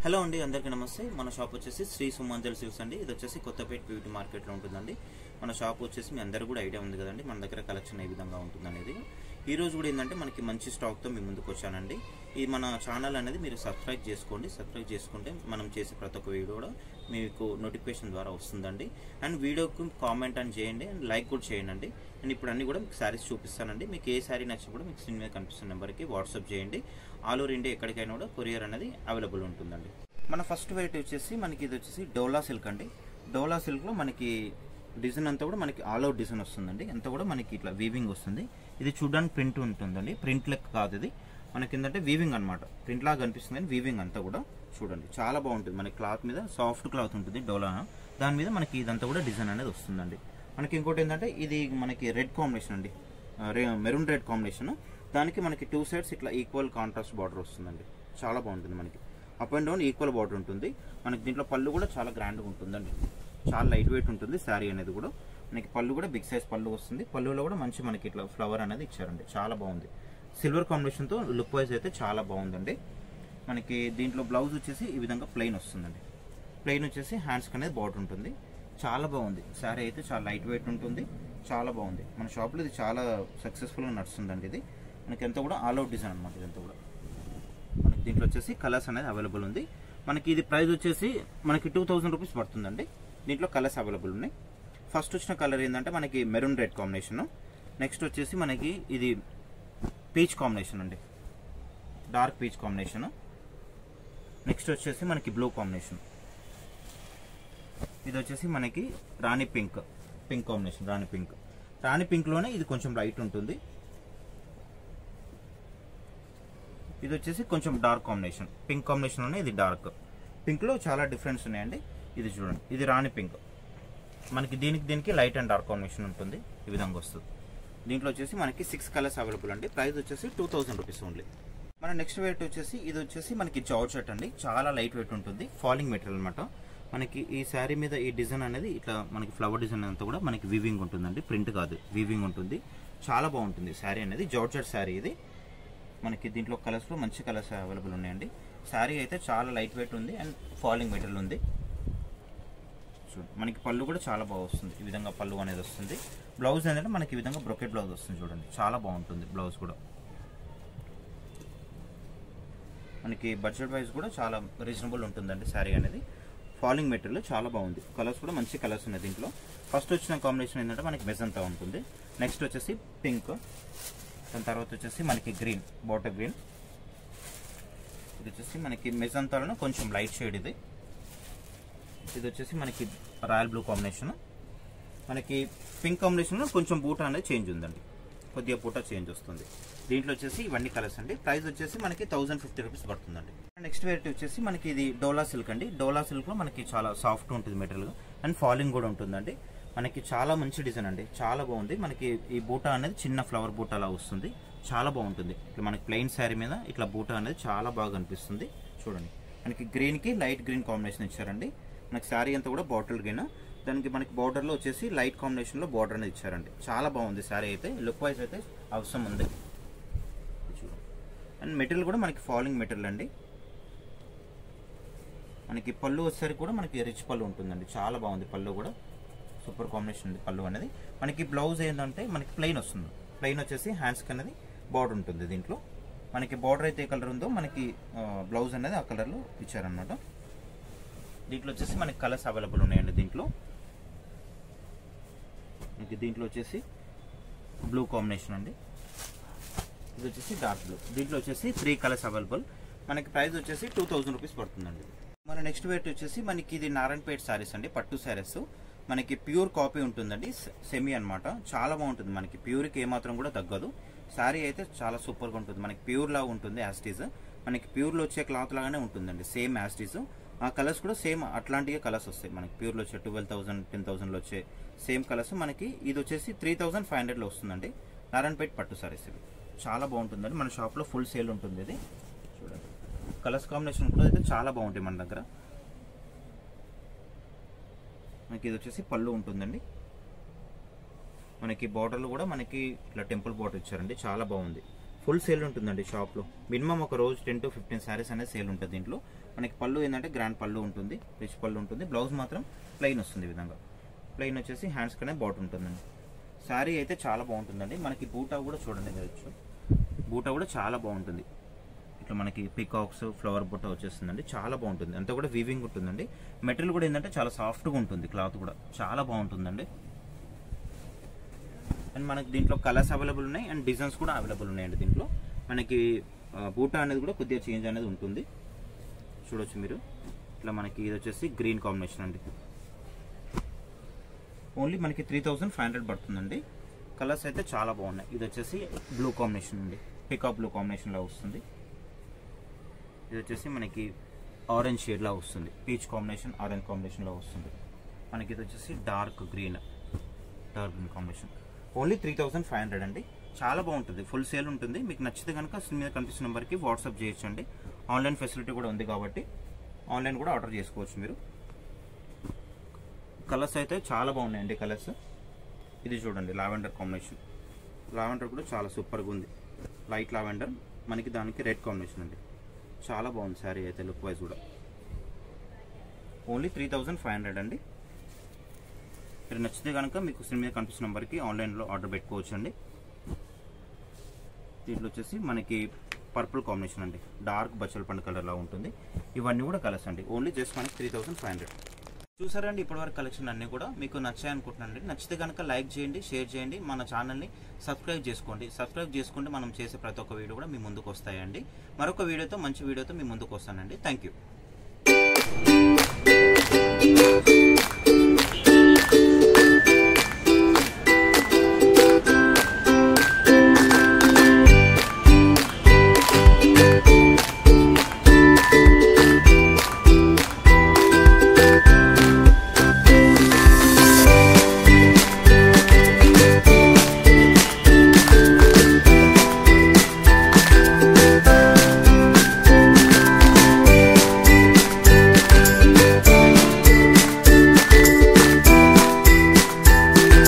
Hello అండి, అందరికీ నమస్తే. మన షాప్ వచ్చేసి శ్రీ సుమంజల్ సిల్క్స్ అండి. ఇది వచ్చేసి కొత్తపేట పీవీటీ మార్కెట్లో ఉంటుందండి. మన షాప్ వచ్చేసి మీ అందరూ కూడా ఐడియా ఉంది కదండి, మన దగ్గర కలెక్షన్ ఏ విధంగా ఉంటుందనేది. ఈ రోజు కూడా ఏంటంటే మనకి మంచి స్టాక్తో మీ ముందుకు వచ్చానండి. ఈ మన ఛానల్ అనేది మీరు సబ్స్క్రైబ్ చేసుకోండి. సబ్స్క్రైబ్ చేసుకుంటే మనం చేసే ప్రతి ఒక్క వీడియో కూడా మీకు నోటిఫికేషన్ ద్వారా వస్తుందండి. అండ్ వీడియోకి కామెంట్ అని చేయండి అండ్ లైక్ కూడా చేయండి. నేను ఇప్పుడు అన్ని కూడా మీకు శారీస్ చూపిస్తానండి. మీకు ఏ శారీ నచ్చినా కూడా మీకు స్క్రీన్ మీద కనిపిస్తున్న నెంబర్కి వాట్సాప్ చేయండి. ఆల్ ఓవర్ ఇండియా ఎక్కడికైనా కూడా కొరియర్ అనేది అవైలబుల్ ఉంటుందండి. మన ఫస్ట్ వెరైటీ వచ్చేసి మనకి ఇది వచ్చేసి డోలా సిల్క్ అండి. డోలా సిల్క్లో మనకి డిజైన్ అంతా కూడా మనకి ఆల్ అవుట్ డిజైన్ వస్తుందండి. అంతా కూడా మనకి ఇట్లా వీవింగ్ వస్తుంది. ఇది చూడడానికి ప్రింట్ ఉంటుందండి. ప్రింట్ లెక్క కాదు, ఇది మనకి ఏంటంటే వీవింగ్ అనమాట. ప్రింట్ లాగా కనిపిస్తుంది కానీ వీవింగ్ అంతా కూడా చూడండి చాలా బాగుంటుంది. మనకి క్లాత్ మీద సాఫ్ట్ క్లాత్ ఉంటుంది డోలా, దాని మీద మనకి ఇదంతా కూడా డిజైన్ అనేది వస్తుందండి. మనకి ఇంకోటి ఏంటంటే ఇది మనకి రెడ్ కాంబినేషన్ అండి, మెరూన్ రెడ్ కాంబినేషన్. దానికి మనకి టూ సైడ్స్ ఇట్లా ఈక్వల్ కాంట్రాస్ట్ బార్డర్ వస్తుందండి. చాలా బాగుంటుంది. మనకి up and down equal border ఉంటుంది. మనకి దీంట్లో పళ్ళు కూడా చాలా గ్రాండ్గా ఉంటుందండి. చాలా లైట్ వెయిట్ ఉంటుంది శారీ అనేది కూడా. మనకి పళ్ళు కూడా బిగ్ సైజ్ పళ్ళు వస్తుంది. పళ్ళులో కూడా మంచి మనకి ఇట్లా ఫ్లవర్ అనేది ఇచ్చారండి. చాలా బాగుంది. సిల్వర్ కాంబినేషన్తో లుక్ వైజ్ అయితే చాలా బాగుందండి. మనకి దీంట్లో బ్లౌజ్ వచ్చేసి ఈ విధంగా ప్లెయిన్ వస్తుందండి. ప్లెయిన్ వచ్చేసి హ్యాండ్స్కి అనేది బార్డర్ ఉంటుంది. చాలా బాగుంది శారీ అయితే. చాలా లైట్ వెయిట్ ఉంటుంది. చాలా బాగుంది. మన షాప్లో ఇది చాలా సక్సెస్ఫుల్గా నడుస్తుందండి. ఇది మనకి ఎంత కూడా ఆల్ అవుట్ డిజైన్ అనమాట. ఇదంతా కూడా మనకి దీంట్లో వచ్చేసి కలర్స్ అనేది అవైలబుల్ ఉంది. మనకి ఇది ప్రైస్ వచ్చేసి మనకి 2000 రూపీస్ పడుతుందండి. దీంట్లో కలర్స్ అవైలబుల్ ఉన్నాయి. ఫస్ట్ వచ్చిన కలర్ ఏంటంటే మనకి మెరూన్ రెడ్ కాంబినేషన్. నెక్స్ట్ వచ్చేసి మనకి ఇది పీచ్ కాంబినేషన్ అండి, డార్క్ పీచ్ కాంబినేషన్. నెక్స్ట్ వచ్చేసి మనకి బ్లూ కాంబినేషన్. ఇది వచ్చేసి మనకి రాణి పింక్ కాంబినేషన్. రాణి పింక్లోనే ఇది కొంచెం లైట్ ఉంటుంది. ఇది వచ్చేసి కొంచెం డార్క్ కాంబినేషన్. పింక్ కాంబినేషన్లోనే ఇది డార్క్. పింక్లో చాలా డిఫరెన్స్ ఉన్నాయండి. ఇది చూడండి, ఇది రాణి పింక్. మనకి దీనికి లైట్ అండ్ డార్క్ కాంబినేషన్ ఉంటుంది. ఈ విధంగా వస్తుంది. దీంట్లో వచ్చేసి మనకి 6 కలర్స్ అవైలబుల్ అండి. ప్రైస్ వచ్చేసి 2000 రూపీస్ ఓన్లీ. మన నెక్స్ట్ వెయిట్ వచ్చేసి ఇది వచ్చేసి మనకి జార్జెట్ అండి. చాలా లైట్ వెయిట్ ఉంటుంది. ఫాలింగ్ మెటీరియల్ అనమాట. మనకి ఈ శారీ మీద ఈ డిజైన్ అనేది ఇట్లా మనకి ఫ్లవర్ డిజైన్ అంతా కూడా మనకి వీవింగ్ ఉంటుందండి. ప్రింట్ కాదు, వీవింగ్ ఉంటుంది. చాలా బాగుంటుంది శారీ అనేది. జార్జెట్ శారీ ఇది. మనకి దీంట్లో కలర్స్లో మంచి కలర్స్ అవైలబుల్ ఉన్నాయండి. శారీ అయితే చాలా లైట్ వెయిట్ ఉంది అండ్ ఫాలింగ్ మెటీరియల్ ఉంది. చూడండి, మనకి పళ్ళు కూడా చాలా బాగా వస్తుంది. ఈ విధంగా పళ్ళు అనేది వస్తుంది. బ్లౌజ్ ఏంటంటే మనకి ఈ విధంగా బ్రొకెట్ బ్లౌజ్ వస్తుంది. చూడండి, చాలా బాగుంటుంది బ్లౌజ్ కూడా. మనకి బడ్జెట్ వైజ్ కూడా చాలా రీజనబుల్ ఉంటుందండి శారీ అనేది. ఫాలింగ్ మెటీరియల్ చాలా బాగుంది. కలర్స్ కూడా మంచి కలర్స్ ఉన్నాయి దీంట్లో. ఫస్ట్ వచ్చిన కాంబినేషన్ ఏంటంటే మనకి మెజంతా ఉంటుంది. నెక్స్ట్ వచ్చేసి పింక్. దాని తర్వాత వచ్చేసి మనకి గ్రీన్, బాటర్ గ్రీన్. ఇది వచ్చేసి మనకి మెజంతాలో కొంచెం లైట్ షేడ్ ఇది. ఇది వచ్చేసి మనకి రాయల్ బ్లూ కాంబినేషన్. మనకి పింక్ కాంబినేషన్లో కొంచెం బూటా అనేది చేంజ్ ఉందండి. కొద్దిగా బూటా చేంజ్ వస్తుంది. దీంట్లో వచ్చేసి ఇవన్నీ కలర్స్ అండి. ప్రైస్ వచ్చేసి మనకి 1050 రూపీస్ పడుతుందండి. నెక్స్ట్ వెరైటీ వచ్చేసి మనకి ఇది డోలా సిల్క్ అండి. డోలా సిల్క్లో మనకి చాలా సాఫ్ట్ ఉంటుంది మెటీరియల్ అండ్ ఫాలింగ్ కూడా ఉంటుందండి. మనకి చాలా మంచి డిజైన్ అండి. చాలా బాగుంది. మనకి ఈ బూటా అనేది చిన్న ఫ్లవర్ బూటా అలా వస్తుంది. చాలా బాగుంటుంది. ఇట్లా మనకి ప్లెయిన్ శారీ మీద ఇట్లా బూటా అనేది చాలా బాగా అనిపిస్తుంది. చూడండి, మనకి గ్రీన్కి లైట్ గ్రీన్ కాంబినేషన్ ఇచ్చారండి. మనకి శారీ అంతా కూడా బాటిల్ గ్రీన్. దానికి మనకి బార్డర్లో వచ్చేసి లైట్ కాంబినేషన్లో బార్డర్ అనేది ఇచ్చారండి. చాలా బాగుంది శారీ అయితే. లుక్ వైజ్ అయితే అవసరం ఉంది. చూడండి, అండ్ మెటీరియల్ కూడా మనకి ఫాలింగ్ మెటీరియల్ అండి. మనకి పళ్ళు వచ్చేసరికి కూడా మనకి రిచ్ పళ్ళు ఉంటుందండి. చాలా బాగుంది. పళ్ళు కూడా సూపర్ కాంబినేషన్ ఉంది. పళ్ళు అనేది మనకి బ్లౌజ్ ఏంటంటే మనకి ప్లెయిన్ వస్తుంది. ప్లెయిన్ వచ్చేసి హ్యాండ్స్కి అనేది బార్డర్ ఉంటుంది. దీంట్లో మనకి బార్డర్ అయితే ఏ కలర్ ఉందో మనకి బ్లౌజ్ అనేది ఆ కలర్లో ఇచ్చారనమాట. దీంట్లో వచ్చేసి మనకి కలర్స్ అవైలబుల్ ఉన్నాయండి. దీంట్లో వచ్చేసి బ్లూ కాంబినేషన్ అండి. ఇది వచ్చేసి డార్క్ బ్లూ. దీంట్లో వచ్చేసి 3 కలర్స్ అవైలబుల్. మనకి ప్రైస్ వచ్చేసి 2000 రూపీస్ పడుతుందండి. మన నెక్స్ట్ వెయిట్ వచ్చేసి మనకి ఇది నారాయణపేట శారీస్ అండి. పట్టు శారీస్ మనకి ప్యూర్ కాపీ ఉంటుందండి. సెమీ అనమాట. చాలా బాగుంటుంది. మనకి ప్యూర్కి ఏమాత్రం కూడా తగ్గదు. శారీ అయితే చాలా సూపర్గా ఉంటుంది. మనకి ప్యూర్ లాగా ఉంటుంది యాస్టీజ్. మనకి ప్యూర్లో వచ్చే క్లాత్ లాగానే ఉంటుందండి. సేమ్ యాస్టీజ్. ఆ కలర్స్ కూడా సేమ్ అట్లాంటివి కలర్స్ వస్తాయి. మనకి ప్యూర్లో వచ్చే 12,000 10,000లో వచ్చే సేమ్ కలర్స్. మనకి ఇది వచ్చేసి 3500లో వస్తుందండి. నారాయణపేట పట్టు శారీస్ ఇవి చాలా బాగుంటుందండి. మన షాప్లో ఫుల్ సేల్ ఉంటుంది. ఇది చూడండి, కలర్స్ కాంబినేషన్ కూడా అయితే చాలా బాగుంటాయి మన దగ్గర. మనకి ఇది వచ్చేసి పళ్ళు ఉంటుందండి. మనకి బార్డర్లు కూడా మనకి ఇట్లా టెంపుల్ బార్డర్ ఇచ్చారండి. చాలా బాగుంది. ఫుల్ సేల్ ఉంటుందండి షాప్లో. మినిమం ఒక రోజు 10 to 15 శారీస్ అనేది సేల్ ఉంటుంది దీంట్లో. మనకి పళ్ళు ఏంటంటే గ్రాండ్ పళ్ళు ఉంటుంది, రిచ్ పళ్ళు ఉంటుంది. బ్లౌజ్ మాత్రం ప్లెయిన్ వస్తుంది. ఈ విధంగా ప్లెయిన్ వచ్చేసి హ్యాండ్స్ కనే బాట్ ఉంటుందండి. శారీ అయితే చాలా బాగుంటుందండి. మనకి బూటా కూడా చూడండి, మీరు బూటా కూడా చాలా బాగుంటుంది. ఇట్లా మనకి పికాక్స్ ఫ్లవర్ బూటా వచ్చేస్తుందండి, చాలా బాగుంటుంది. అంతా కూడా వీవింగ్ ఉంటుందండి. మెటీరియల్ కూడా ఏంటంటే చాలా సాఫ్ట్గా ఉంటుంది, క్లాత్ కూడా చాలా బాగుంటుందండి. అండ్ మనకి దీంట్లో కలర్స్ అవైలబుల్ ఉన్నాయి అండ్ డిజైన్స్ కూడా అవైలబుల్ ఉన్నాయండి. దీంట్లో మనకి బూటా అనేది కూడా కొద్దిగా చేంజ్ అనేది ఉంటుంది, చూడొచ్చు మీరు. ఇట్లా మనకి ఇది వచ్చేసి గ్రీన్ కాంబినేషన్ అండి. ఓన్లీ మనకి 3500 పడుతుందండి. కలర్స్ అయితే చాలా బాగున్నాయి. ఇది వచ్చేసి బ్లూ కాంబినేషన్ అండి, పికాక్ బ్లూ కాంబినేషన్లో వస్తుంది. ఇది వచ్చేసి మనకి ఆరెంజ్ షేడ్లా వస్తుంది, పీచ్ కాంబినేషన్ ఆరెంజ్ కాంబినేషన్లో వస్తుంది. మనకి ఇది వచ్చేసి డార్క్ గ్రీన్ కాంబినేషన్. ఓన్లీ 3500 అండి. చాలా బాగుంటుంది, ఫుల్ సేల్ ఉంటుంది. మీకు నచ్చితే కనుక స్క్రీన్ మీద కనిపిస్తున్న నెంబర్కి వాట్సాప్ చేయొచ్చండి. ఆన్లైన్ ఫెసిలిటీ కూడా ఉంది కాబట్టి ఆన్లైన్ కూడా ఆర్డర్ చేసుకోవచ్చు మీరు. కలర్స్ అయితే చాలా బాగున్నాయండి కలర్స్. ఇది చూడండి లావెండర్ కాంబినేషన్. లావెండర్ కూడా చాలా సూపర్గా ఉంది, లైట్ లావెండర్. మనకి దానికి రెడ్ కాంబినేషన్ అండి. చాలా బాగుంది శారీ అయితే లుక్ వైజ్ కూడా. ఓన్లీ 3500 అండి. మీరు నచ్చితే కనుక మీకు స్క్రీన్ మీద కనిపిస్తున్న నెంబర్కి ఆన్లైన్లో ఆర్డర్ పెట్టుకోవచ్చు అండి. దీంట్లో వచ్చేసి మనకి పర్పుల్ కాంబినేషన్ అండి, డార్క్ బచ్చల పండు కలర్లా ఉంటుంది. ఇవన్నీ కూడా కలర్స్ అండి. ఓన్లీ జస్ట్ మనకి 3500. చూసారండి ఇప్పటివరకు కలెక్షన్ అన్నీ కూడా మీకు నచ్చాయి అనుకుంటున్నానండి. నచ్చితే కనుక లైక్ చేయండి, షేర్ చేయండి, మన ఛానల్ని సబ్స్క్రైబ్ చేసుకోండి. సబ్స్క్రైబ్ చేసుకుంటే మనం చేసే ప్రతి ఒక్క వీడియో కూడా మీ ముందుకు వస్తాయండి. మరొక వీడియోతో మంచి వీడియోతో మీ ముందుకు వస్తానండి. Thank you.